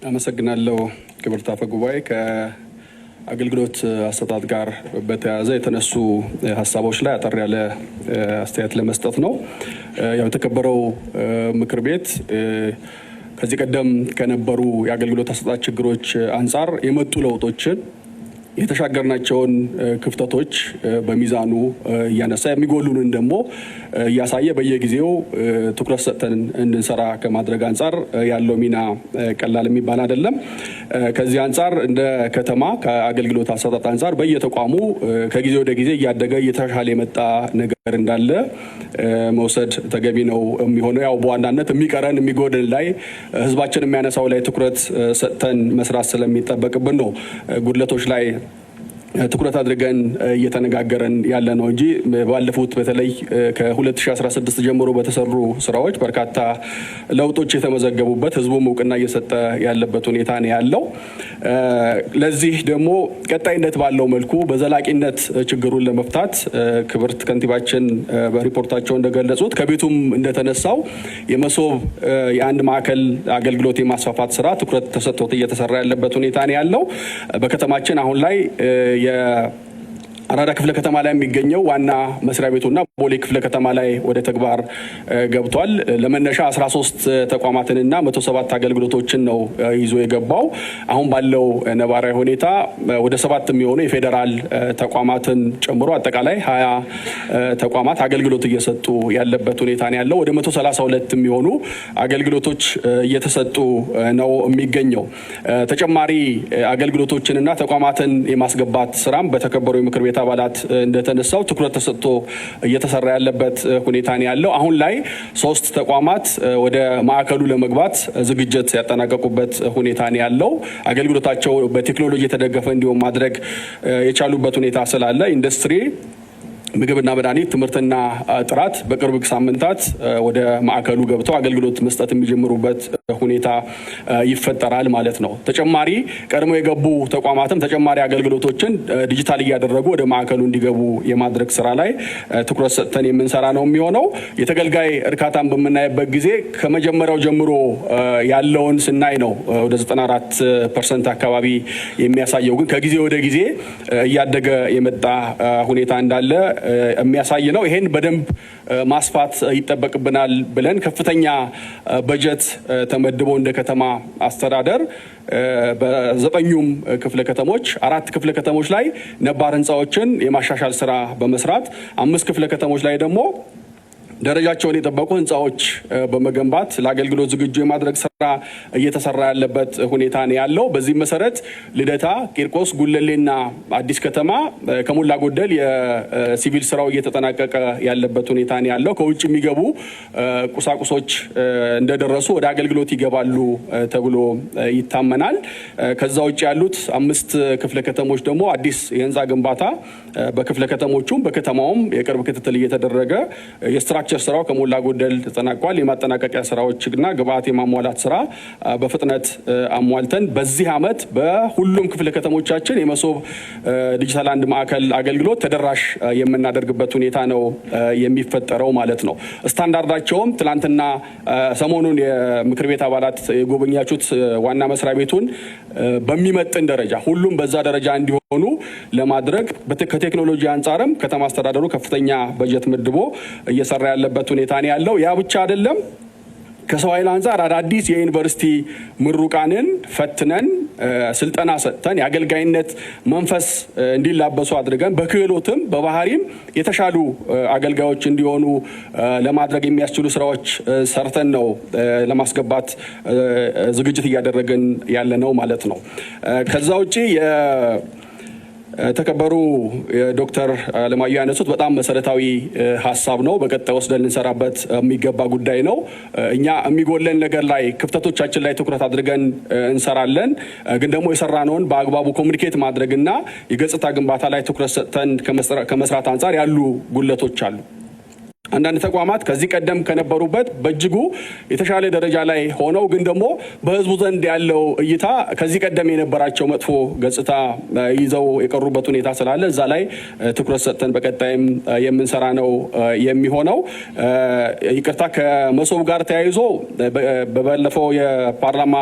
አመሰግናለሁ ክብርት አፈ ጉባኤ። ከአገልግሎት አሰጣጥ ጋር በተያያዘ የተነሱ ሀሳቦች ላይ አጠር ያለ አስተያየት ለመስጠት ነው። ያው የተከበረው ምክር ቤት ከዚህ ቀደም ከነበሩ የአገልግሎት አሰጣጥ ችግሮች አንጻር የመጡ ለውጦችን የተሻገርናቸውን ክፍተቶች በሚዛኑ እያነሳ የሚጎሉንን ደግሞ እያሳየ በየጊዜው ትኩረት ሰጥተን እንድንሰራ ከማድረግ አንጻር ያለው ሚና ቀላል የሚባል አይደለም። ከዚህ አንጻር እንደ ከተማ ከአገልግሎት አሰጣጥ አንጻር በየተቋሙ ከጊዜ ወደ ጊዜ እያደገ እየተሻለ የመጣ ነገር እንዳለ መውሰድ ተገቢ ነው የሚሆነው። ያው በዋናነት የሚቀረን የሚጎድል ላይ ህዝባችን የሚያነሳው ላይ ትኩረት ሰጥተን መስራት ስለሚጠበቅብን ነው ጉድለቶች ላይ ትኩረት አድርገን እየተነጋገረን ያለ ነው እንጂ ባለፉት በተለይ ከ2016 ጀምሮ በተሰሩ ስራዎች በርካታ ለውጦች የተመዘገቡበት ህዝቡም እውቅና እየሰጠ ያለበት ሁኔታ ነው ያለው። ለዚህ ደግሞ ቀጣይነት ባለው መልኩ በዘላቂነት ችግሩን ለመፍታት ክብርት ከንቲባችን በሪፖርታቸው እንደገለጹት ከቤቱም እንደተነሳው የመሶብ የአንድ ማዕከል አገልግሎት የማስፋፋት ስራ ትኩረት ተሰጥቶት እየተሰራ ያለበት ሁኔታ ነው ያለው። በከተማችን አሁን ላይ አራዳ ክፍለ ከተማ ላይ የሚገኘው ዋና መስሪያ ቤቱና ቦሌ ክፍለ ከተማ ላይ ወደ ተግባር ገብቷል። ለመነሻ 13 ተቋማትንና 107 አገልግሎቶችን ነው ይዞ የገባው። አሁን ባለው ነባራዊ ሁኔታ ወደ 7 የሚሆኑ የፌዴራል ተቋማትን ጨምሮ አጠቃላይ 20 ተቋማት አገልግሎት እየሰጡ ያለበት ሁኔታ ነው ያለው። ወደ 132 የሚሆኑ አገልግሎቶች እየተሰጡ ነው የሚገኘው። ተጨማሪ አገልግሎቶችንና ተቋማትን የማስገባት ስራም በተከበሩ የምክር ቤት አባላት እንደተነሳው ትኩረት ተሰጥቶ እየተሰራ ያለበት ሁኔታ ነው ያለው። አሁን ላይ 3 ተቋማት ወደ ማዕከሉ ለመግባት ዝግጅት ያጠናቀቁበት ሁኔታ ነው ያለው። አገልግሎታቸው በቴክኖሎጂ የተደገፈ እንዲሆን ማድረግ የቻሉበት ሁኔታ ስላለ ኢንዱስትሪ፣ ምግብና መድኃኒት፣ ትምህርትና ጥራት በቅርብ ሳምንታት ወደ ማዕከሉ ገብተው አገልግሎት መስጠት የሚጀምሩበት ሁኔታ ይፈጠራል ማለት ነው። ተጨማሪ ቀድሞ የገቡ ተቋማትም ተጨማሪ አገልግሎቶችን ዲጂታል እያደረጉ ወደ ማዕከሉ እንዲገቡ የማድረግ ስራ ላይ ትኩረት ሰጥተን የምንሰራ ነው የሚሆነው። የተገልጋይ እርካታን በምናይበት ጊዜ ከመጀመሪያው ጀምሮ ያለውን ስናይ ነው ወደ 94% አካባቢ የሚያሳየው፣ ግን ከጊዜ ወደ ጊዜ እያደገ የመጣ ሁኔታ እንዳለ የሚያሳይ ነው። ይሄን በደንብ ማስፋት ይጠበቅብናል ብለን ከፍተኛ በጀት ተመድቦ እንደ ከተማ አስተዳደር በ9ኙም ክፍለ ከተሞች 4 ክፍለ ከተሞች ላይ ነባር ህንፃዎችን የማሻሻል ስራ በመስራት 5 ክፍለ ከተሞች ላይ ደግሞ ደረጃቸውን የጠበቁ ህንፃዎች በመገንባት ለአገልግሎት ዝግጁ የማድረግ ስራ እየተሰራ ያለበት ሁኔታ ነው ያለው። በዚህ መሰረት ልደታ፣ ቂርቆስ፣ ጉለሌና አዲስ ከተማ ከሞላ ጎደል የሲቪል ስራው እየተጠናቀቀ ያለበት ሁኔታ ነው ያለው። ከውጭ የሚገቡ ቁሳቁሶች እንደደረሱ ወደ አገልግሎት ይገባሉ ተብሎ ይታመናል። ከዛ ውጭ ያሉት 5 ክፍለ ከተሞች ደግሞ አዲስ የህንፃ ግንባታ በክፍለ ከተሞቹም በከተማውም የቅርብ ክትትል እየተደረገ የስትራክቸር ስራው ከሞላ ጎደል ተጠናቋል። የማጠናቀቂያ ስራዎችና ግብአት የማሟላት ስራ በፍጥነት አሟልተን በዚህ ዓመት በሁሉም ክፍለ ከተሞቻችን የመሶብ ዲጂታል አንድ ማዕከል አገልግሎት ተደራሽ የምናደርግበት ሁኔታ ነው የሚፈጠረው ማለት ነው። ስታንዳርዳቸውም ትላንትና ሰሞኑን የምክር ቤት አባላት የጎበኛችሁት ዋና መስሪያ ቤቱን በሚመጥን ደረጃ ሁሉም በዛ ደረጃ እንዲሆኑ ለማድረግ ከቴክኖሎጂ አንጻርም ከተማ አስተዳደሩ ከፍተኛ በጀት መድቦ እየሰራ ያለበት ሁኔታ ነው ያለው። ያ ብቻ አይደለም። ከሰው ኃይል አንጻር አዳዲስ የዩኒቨርሲቲ ምሩቃንን ፈትነን ስልጠና ሰጥተን የአገልጋይነት መንፈስ እንዲላበሱ አድርገን በክህሎትም በባህሪም የተሻሉ አገልጋዮች እንዲሆኑ ለማድረግ የሚያስችሉ ስራዎች ሰርተን ነው ለማስገባት ዝግጅት እያደረግን ያለ ነው ማለት ነው። ከዛ ውጪ ተከበሩ ዶክተር አለማየሁ ያነሱት በጣም መሰረታዊ ሀሳብ ነው። በቀጣይ ወስደን ልንሰራበት የሚገባ ጉዳይ ነው። እኛ የሚጎለን ነገር ላይ ክፍተቶቻችን ላይ ትኩረት አድርገን እንሰራለን። ግን ደግሞ የሰራነውን በአግባቡ ኮሚኒኬት ማድረግና የገጽታ ግንባታ ላይ ትኩረት ሰጥተን ከመስራት አንጻር ያሉ ጉድለቶች አሉ። አንዳንድ ተቋማት ከዚህ ቀደም ከነበሩበት በእጅጉ የተሻለ ደረጃ ላይ ሆነው ግን ደግሞ በህዝቡ ዘንድ ያለው እይታ ከዚህ ቀደም የነበራቸው መጥፎ ገጽታ ይዘው የቀሩበት ሁኔታ ስላለ እዛ ላይ ትኩረት ሰጥተን በቀጣይም የምንሰራ ነው የሚሆነው። ይቅርታ ከመሶብ ጋር ተያይዞ በባለፈው የፓርላማ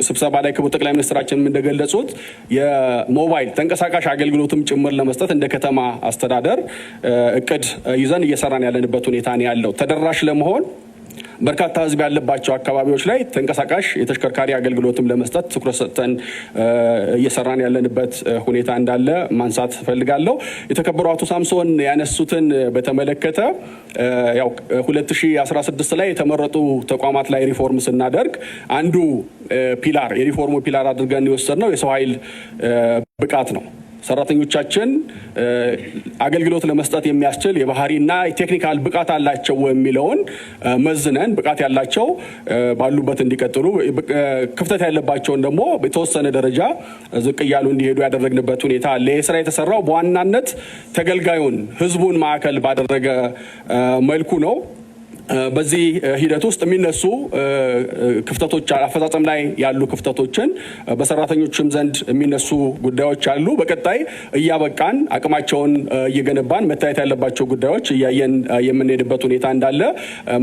ስብሰባ ላይ ክቡር ጠቅላይ ሚኒስትራችን እንደገለጹት የሞባይል ተንቀሳቃሽ አገልግሎትም ጭምር ለመስጠት እንደ ከተማ አስተዳደር እቅድ ይዘን እየሰራን ያለንበት ሁኔታ ነው ያለው። ተደራሽ ለመሆን በርካታ ህዝብ ያለባቸው አካባቢዎች ላይ ተንቀሳቃሽ የተሽከርካሪ አገልግሎትም ለመስጠት ትኩረት ሰጥተን እየሰራን ያለንበት ሁኔታ እንዳለ ማንሳት ፈልጋለሁ። የተከበሩ አቶ ሳምሶን ያነሱትን በተመለከተ ያው 2016 ላይ የተመረጡ ተቋማት ላይ ሪፎርም ስናደርግ አንዱ ፒላር የሪፎርሙ ፒላር አድርገን የወሰድነው የሰው ኃይል ብቃት ነው። ሰራተኞቻችን አገልግሎት ለመስጠት የሚያስችል የባህሪና ቴክኒካል ብቃት አላቸው የሚለውን መዝነን ብቃት ያላቸው ባሉበት እንዲቀጥሉ ክፍተት ያለባቸውን ደግሞ በተወሰነ ደረጃ ዝቅ እያሉ እንዲሄዱ ያደረግንበት ሁኔታ አለ። ይህ ስራ የተሰራው በዋናነት ተገልጋዩን ህዝቡን ማዕከል ባደረገ መልኩ ነው። በዚህ ሂደት ውስጥ የሚነሱ ክፍተቶች አፈጻጸም ላይ ያሉ ክፍተቶችን በሰራተኞችም ዘንድ የሚነሱ ጉዳዮች አሉ። በቀጣይ እያበቃን አቅማቸውን እየገነባን መታየት ያለባቸው ጉዳዮች እያየን የምንሄድበት ሁኔታ እንዳለ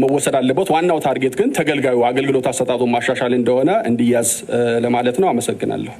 መወሰድ አለበት። ዋናው ታርጌት ግን ተገልጋዩ አገልግሎት አሰጣጡን ማሻሻል እንደሆነ እንዲያዝ ለማለት ነው። አመሰግናለሁ።